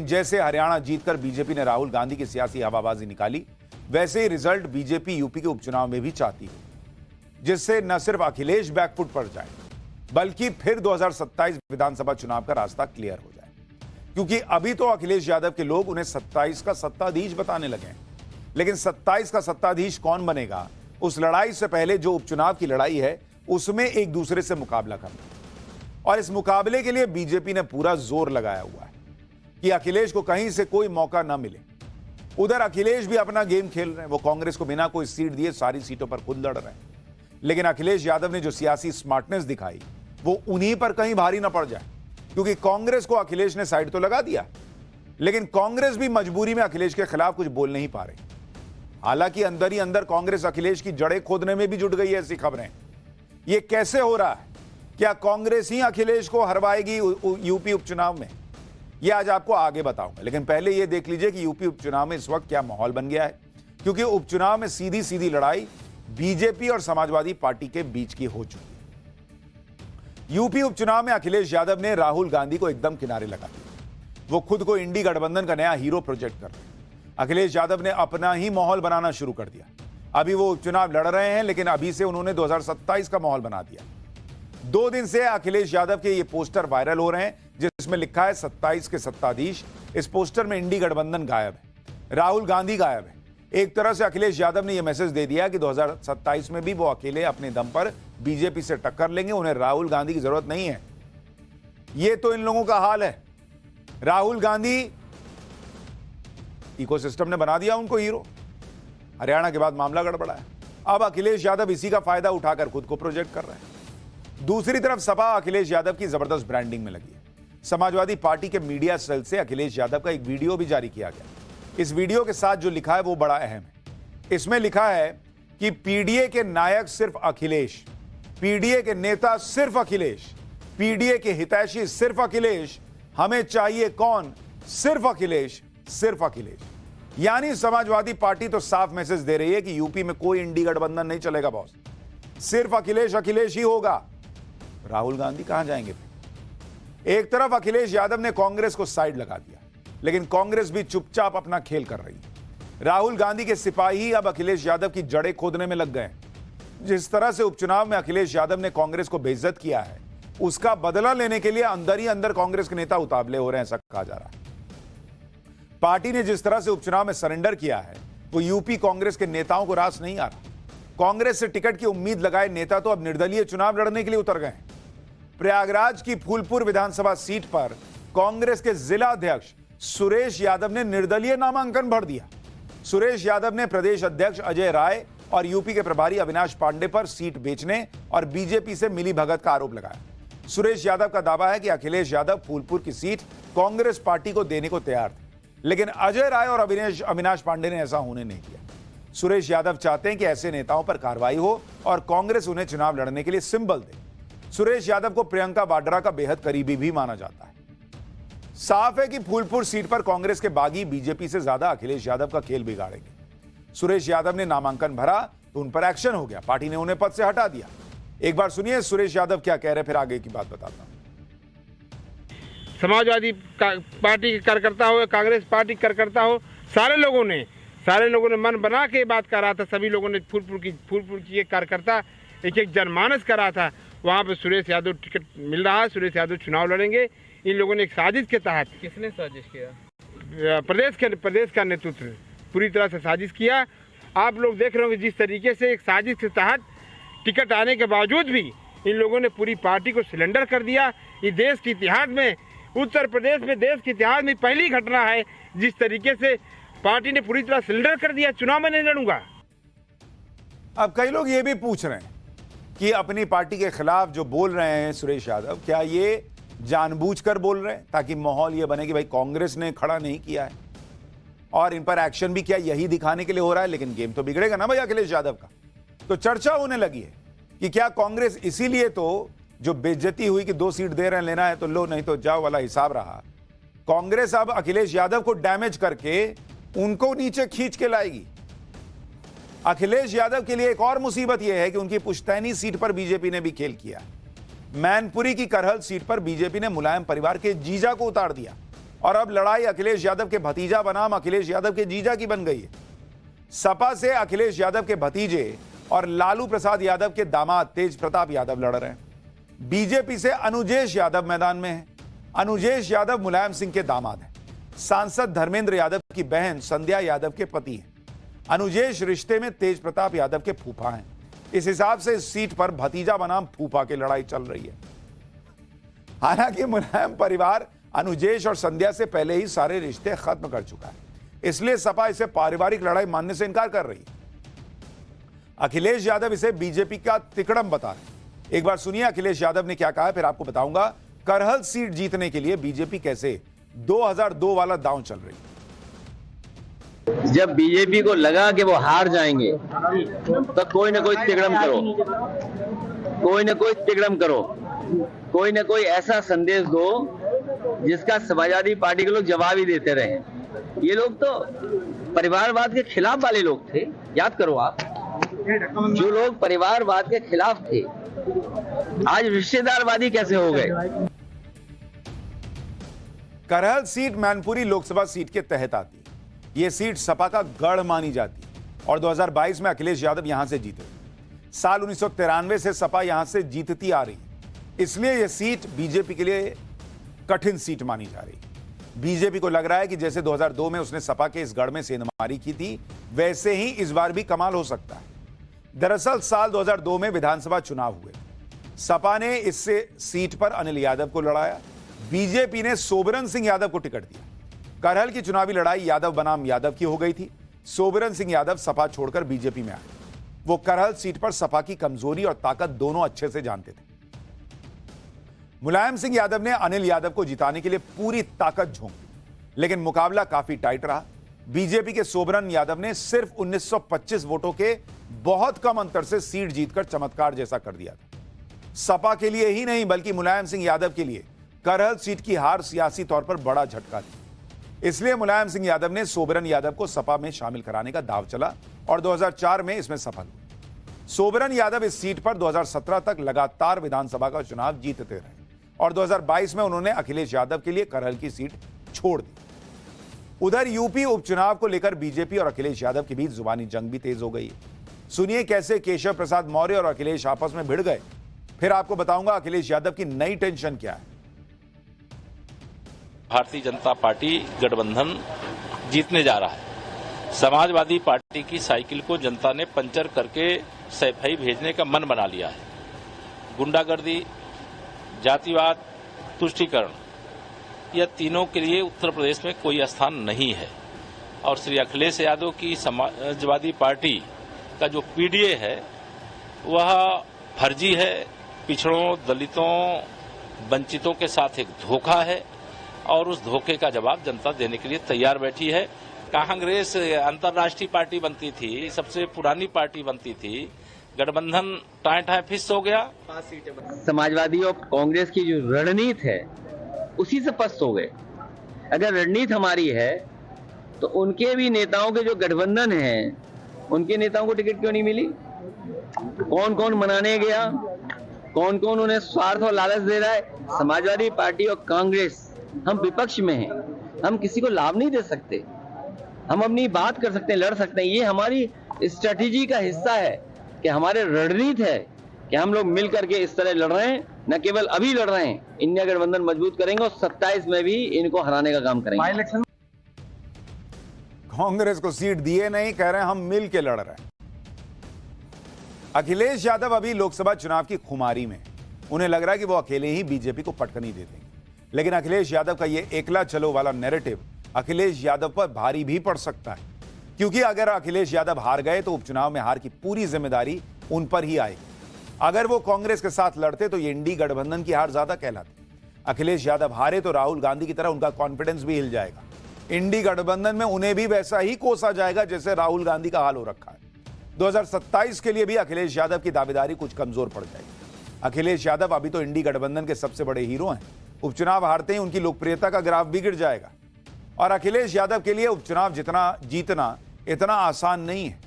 जैसे हरियाणा जीतकर बीजेपी ने राहुल गांधी की सियासी हवाबाजी निकाली, वैसे ही रिजल्ट बीजेपी यूपी के उपचुनाव में भी चाहती है, जिससे न सिर्फ अखिलेश बैकफुट पर जाए बल्कि फिर 2027 विधानसभा चुनाव का रास्ता क्लियर हो जाए। क्योंकि अभी तो अखिलेश यादव के लोग उन्हें 27 का सत्ताधीश बताने लगे हैं, लेकिन 27 का सत्ताधीश कौन बनेगा, उस लड़ाई से पहले जो उपचुनाव की लड़ाई है उसमें एक दूसरे से मुकाबला करना। और इस मुकाबले के लिए बीजेपी ने पूरा जोर लगाया हुआ है कि अखिलेश को कहीं से कोई मौका ना मिले। उधर अखिलेश भी अपना गेम खेल रहे हैं, वो कांग्रेस को बिना कोई सीट दिए सारी सीटों पर खुद लड़ रहे हैं। लेकिन अखिलेश यादव ने जो सियासी स्मार्टनेस दिखाई वो उन्हीं पर कहीं भारी ना पड़ जाए, क्योंकि कांग्रेस को अखिलेश ने साइड तो लगा दिया, लेकिन कांग्रेस भी मजबूरी में अखिलेश के खिलाफ कुछ बोल नहीं पा रही। हालांकि अंदर ही अंदर कांग्रेस अखिलेश की जड़ें खोदने में भी जुट गई है, ऐसी खबरें। यह कैसे हो रहा है? क्या कांग्रेस ही अखिलेश को हरवाएगी यूपी उपचुनाव में? यह आज आपको आगे बताऊंगा, लेकिन पहले यह देख लीजिए कि यूपी उपचुनाव में इस वक्त क्या माहौल बन गया है। क्योंकि उपचुनाव में सीधी सीधी लड़ाई बीजेपी और समाजवादी पार्टी के बीच की हो चुकी है। यूपी उपचुनाव में अखिलेश यादव ने राहुल गांधी को एकदम किनारे लगा दिया। वो खुद को इंडी गठबंधन का नया हीरो प्रोजेक्ट कर रहे हैं। अखिलेश यादव ने अपना ही माहौल बनाना शुरू कर दिया। अभी वो उपचुनाव लड़ रहे हैं, लेकिन अभी से उन्होंने 2027 का माहौल बना दिया। 2 दिन से अखिलेश यादव के ये पोस्टर वायरल हो रहे हैं, जिसमें लिखा है 27 के सत्ताधीश। इस पोस्टर में इंडी गठबंधन गायब है, राहुल गांधी गायब है। एक तरह से अखिलेश यादव ने यह मैसेज दे दिया कि 2027 में भी वो अकेले अपने दम पर बीजेपी से टक्कर लेंगे, उन्हें राहुल गांधी की जरूरत नहीं है। ये तो इन लोगों का हाल है। राहुल गांधी इकोसिस्टम ने बना दिया उनको हीरो। हरियाणा के बाद मामला गड़बड़ा है। अब अखिलेश यादव इसी का फायदा उठाकर खुद को प्रोजेक्ट कर रहे हैं। दूसरी तरफ सपा अखिलेश यादव की जबरदस्त ब्रांडिंग में लगी है। समाजवादी पार्टी के मीडिया सेल से अखिलेश यादव का एक वीडियो भी जारी किया गया। इस वीडियो के साथ जो लिखा है वो बड़ा अहम है। इसमें लिखा है कि पीडीए के नायक सिर्फ अखिलेश, पीडीए के नेता सिर्फ अखिलेश, पीडीए के हितैषी सिर्फ अखिलेश, हमें चाहिए कौन? सिर्फ अखिलेश, सिर्फ अखिलेश। यानी समाजवादी पार्टी तो साफ मैसेज दे रही है कि यूपी में कोई इंडी गठबंधन नहीं चलेगा बॉस, सिर्फ अखिलेश अखिलेश ही होगा। राहुल गांधी कहां जाएंगे? एक तरफ अखिलेश यादव ने कांग्रेस को साइड लगा दिया, लेकिन कांग्रेस भी चुपचाप अपना खेल कर रही है। राहुल गांधी के सिपाही अब अखिलेश यादव की जड़ें खोदने में लग गए। जिस तरह से उपचुनाव में अखिलेश यादव ने कांग्रेस को बेइज्जत किया है, उसका बदला लेने के लिए अंदर ही अंदर कांग्रेस के नेता उतावले हो रहे हैं, ऐसा कहा जा रहा है। पार्टी ने जिस तरह से उपचुनाव में सरेंडर किया है, वो यूपी कांग्रेस के नेताओं को रास नहीं आ रहा। कांग्रेस से टिकट की उम्मीद लगाए नेता तो अब निर्दलीय चुनाव लड़ने के लिए उतर गए। प्रयागराज की फूलपुर विधानसभा सीट पर कांग्रेस के जिला अध्यक्ष सुरेश यादव ने निर्दलीय नामांकन भर दिया। सुरेश यादव ने प्रदेश अध्यक्ष अजय राय और यूपी के प्रभारी अविनाश पांडे पर सीट बेचने और बीजेपी से मिलीभगत का आरोप लगाया। सुरेश यादव का दावा है कि अखिलेश यादव फूलपुर की सीट कांग्रेस पार्टी को देने को तैयार थे, लेकिन अजय राय और अविनाश पांडे ने ऐसा होने नहीं दिया। सुरेश यादव चाहते हैं कि ऐसे नेताओं पर कार्रवाई हो और कांग्रेस उन्हें चुनाव लड़ने के लिए सिंबल दे। सुरेश यादव को प्रियंका वाड्रा का बेहद करीबी भी माना जाता है। साफ है कि फूलपुर सीट पर कांग्रेस के बागी बीजेपी से ज्यादा अखिलेश यादव का खेल बिगाड़ेंगे। सुरेश यादव ने नामांकन भरा तो उन पर एक्शन हो गया, पार्टी ने उन्हें पद से हटा दिया। एक बार सुनिए सुरेश यादव क्या कह रहे, फिर आगे की बात बताता हूं। समाजवादी पार्टी के कार्यकर्ता हो, कांग्रेस पार्टी के कार्यकर्ता हो, सारे लोगों ने मन बना के बात कर रहा था। सभी लोगों ने फूलपुर की एक कार्यकर्ता एक जनमानस कर रहा था, वहाँ पे सुरेश यादव टिकट मिल रहा है, सुरेश यादव चुनाव लड़ेंगे। इन लोगों ने एक साजिश के तहत, किसने साजिश किया? प्रदेश का नेतृत्व पूरी तरह से साजिश किया। आप लोग देख रहे हो कि जिस तरीके से एक साजिश के तहत टिकट आने के बावजूद भी इन लोगों ने पूरी पार्टी को सिलेंडर कर दिया। ये देश के इतिहास में, उत्तर प्रदेश में देश के इतिहास में पहली घटना है जिस तरीके से पार्टी ने पूरी तरह सिलेंडर कर दिया, चुनाव में नहीं लड़ूंगा। अब कई लोग ये भी पूछ रहे हैं कि अपनी पार्टी के खिलाफ जो बोल रहे हैं सुरेश यादव, क्या ये जानबूझकर बोल रहे हैं ताकि माहौल ये बने कि भाई कांग्रेस ने खड़ा नहीं किया है और इन पर एक्शन भी किया, यही दिखाने के लिए हो रहा है? लेकिन गेम तो बिगड़ेगा ना भाई अखिलेश यादव का। तो चर्चा होने लगी है कि क्या कांग्रेस इसीलिए तो जो बेइज्जती हुई कि 2 सीट दे रहे हैं, लेना है तो लो, नहीं तो जाओ वाला हिसाब रहा। कांग्रेस अब अखिलेश यादव को डैमेज करके उनको नीचे खींच के लाएगी। अखिलेश यादव के लिए एक और मुसीबत यह है कि उनकी पुश्तैनी सीट पर बीजेपी ने भी खेल किया। मैनपुरी की करहल सीट पर बीजेपी ने मुलायम परिवार के जीजा को उतार दिया। और अब लड़ाई अखिलेश यादव के भतीजा बनाम अखिलेश यादव के जीजा की बन गई है। सपा से अखिलेश यादव के भतीजे और लालू प्रसाद यादव के दामाद तेज प्रताप यादव लड़ रहे हैं। बीजेपी से अनुजेश यादव मैदान में है। अनुजेश यादव मुलायम सिंह के दामाद हैं। सांसद धर्मेंद्र यादव की बहन संध्या यादव के पति हैं। अनुजेश रिश्ते में तेज प्रताप यादव के फूफा हैं। इस हिसाब से इस सीट पर भतीजा बनाम फूफा की लड़ाई चल रही है। हालांकि मुलायम परिवार अनुजेश और संध्या से पहले ही सारे रिश्ते खत्म कर चुका है, इसलिए सपा इसे पारिवारिक लड़ाई मानने से इनकार कर रही है। अखिलेश यादव इसे बीजेपी का तिकड़म बता रहे हैं। एक बार सुनिए अखिलेश यादव ने क्या कहा है, फिर आपको बताऊंगा करहल सीट जीतने के लिए बीजेपी कैसे 2002 वाला दांव चल रही है। जब बीजेपी को लगा कि वो हार जाएंगे तो कोई ना कोई तिकड़म करो, कोई ना कोई तिकड़म करो, कोई ना कोई ऐसा संदेश दो जिसका समाजवादी पार्टी के लोग जवाब ही देते रहे। ये लोग तो परिवारवाद के खिलाफ वाले लोग थे, याद करो आप। जो लोग परिवारवाद के खिलाफ थे आज रिश्तेदारवादी कैसे हो गए। करहल सीट मैनपुरी लोकसभा सीट के तहत आती है। यह सीट सपा का गढ़ मानी जाती है और 2022 में अखिलेश यादव यहां से जीते। साल 1993 से सपा यहां से जीतती आ रही है, इसलिए यह सीट बीजेपी के लिए कठिन सीट मानी जा रही है। बीजेपी को लग रहा है कि जैसे 2002 में उसने सपा के इस गढ़ में सेंधमारी की थी, वैसे ही इस बार भी कमाल हो सकता है। दरअसल साल 2002 में विधानसभा चुनाव हुए। सपा ने इससे सीट पर अनिल यादव को लड़ाया, बीजेपी ने सोबरन सिंह यादव को टिकट दिया। करहल की चुनावी लड़ाई यादव बनाम यादव की हो गई थी। सोबरन सिंह यादव सपा छोड़कर बीजेपी में आए। वो करहल सीट पर सपा की कमजोरी और ताकत दोनों अच्छे से जानते थे। मुलायम सिंह यादव ने अनिल यादव को जिताने के लिए पूरी ताकत झोंक दी, लेकिन मुकाबला काफी टाइट रहा। बीजेपी के सोबरन यादव ने सिर्फ 1925 वोटों के बहुत कम अंतर से सीट जीतकर चमत्कार जैसा कर दिया था। सपा के लिए ही नहीं बल्कि मुलायम सिंह यादव के लिए करहल सीट की हार सियासी तौर पर बड़ा झटका थी। इसलिए मुलायम सिंह यादव ने सोबरन यादव को सपा में शामिल कराने का दांव चला और 2004 में इसमें सफल हुए। सोबरन यादव इस सीट पर 2017 तक लगातार विधानसभा का चुनाव जीतते रहे और 2022 में उन्होंने अखिलेश यादव के लिए करहल की सीट छोड़ दी। उधर यूपी उपचुनाव को लेकर बीजेपी और अखिलेश यादव के बीच जुबानी जंग भी तेज हो गई है। सुनिए कैसे केशव प्रसाद मौर्य और अखिलेश आपस में भिड़ गए, फिर आपको बताऊंगा अखिलेश यादव की नई टेंशन क्या है। भारतीय जनता पार्टी गठबंधन जीतने जा रहा है। समाजवादी पार्टी की साइकिल को जनता ने पंचर करके सैफई भेजने का मन बना लिया है। गुंडागर्दी, जातिवाद, तुष्टीकरण, यह तीनों के लिए उत्तर प्रदेश में कोई स्थान नहीं है और श्री अखिलेश यादव की समाजवादी पार्टी का जो पीडीए है वह फर्जी है, पिछड़ों, दलितों, वंचितों के साथ एक धोखा है और उस धोखे का जवाब जनता देने के लिए तैयार बैठी है। कांग्रेस अंतर्राष्ट्रीय पार्टी बनती थी, सबसे पुरानी पार्टी बनती थी, गठबंधन टाएं फिस हो गया। समाजवादी और कांग्रेस की जो रणनीति है उसी से पस्त हो गए। अगर रणनीति हमारी है तो उनके भी नेताओं के जो गठबंधन है उनके नेताओं को टिकट क्यों नहीं मिली? कौन कौन मनाने गया, कौन कौन उन्हें स्वार्थ और लालच दे रहा है? समाजवादी पार्टी और कांग्रेस, हम विपक्ष में हैं, हम किसी को लाभ नहीं दे सकते, हम अपनी बात कर सकते हैं, लड़ सकते हैं। ये हमारी स्ट्रेटेजी का हिस्सा है कि हमारे रणनीति है कि हम लोग मिल करके इस तरह लड़ रहे हैं, न केवल अभी लड़ रहे हैं, इंडिया गठबंधन मजबूत करेंगे और 27 में भी इनको हराने का काम करेंगे। कांग्रेस को सीट दिए नहीं, कह रहे हैं हम मिल के लड़ रहे हैं। अखिलेश यादव अभी लोकसभा चुनाव की खुमारी में, उन्हें लग रहा है कि वो अकेले ही बीजेपी को पटकनी दे देंगे, लेकिन अखिलेश यादव का ये एकला चलो वाला नैरेटिव अखिलेश यादव पर भारी भी पड़ सकता है, क्योंकि अगर अखिलेश यादव हार गए तो उपचुनाव में हार की पूरी जिम्मेदारी उन पर ही आएगी। अगर वो कांग्रेस के साथ लड़ते तो ये इंडी गठबंधन की हार ज्यादा कहलाती। अखिलेश यादव हारे तो राहुल गांधी की तरह उनका कॉन्फिडेंस भी हिल जाएगा। इंडी गठबंधन में उन्हें भी वैसा ही कोसा जाएगा जैसे राहुल गांधी का हाल हो रखा है। 2027 के लिए भी अखिलेश यादव की दावेदारी कुछ कमजोर पड़ जाएगी। अखिलेश यादव अभी तो इंडी गठबंधन के सबसे बड़े हीरो हैं। उपचुनाव हारते ही उनकी लोकप्रियता का ग्राफ भी गिर जाएगा और अखिलेश यादव के लिए उपचुनाव जीतना इतना आसान नहीं है।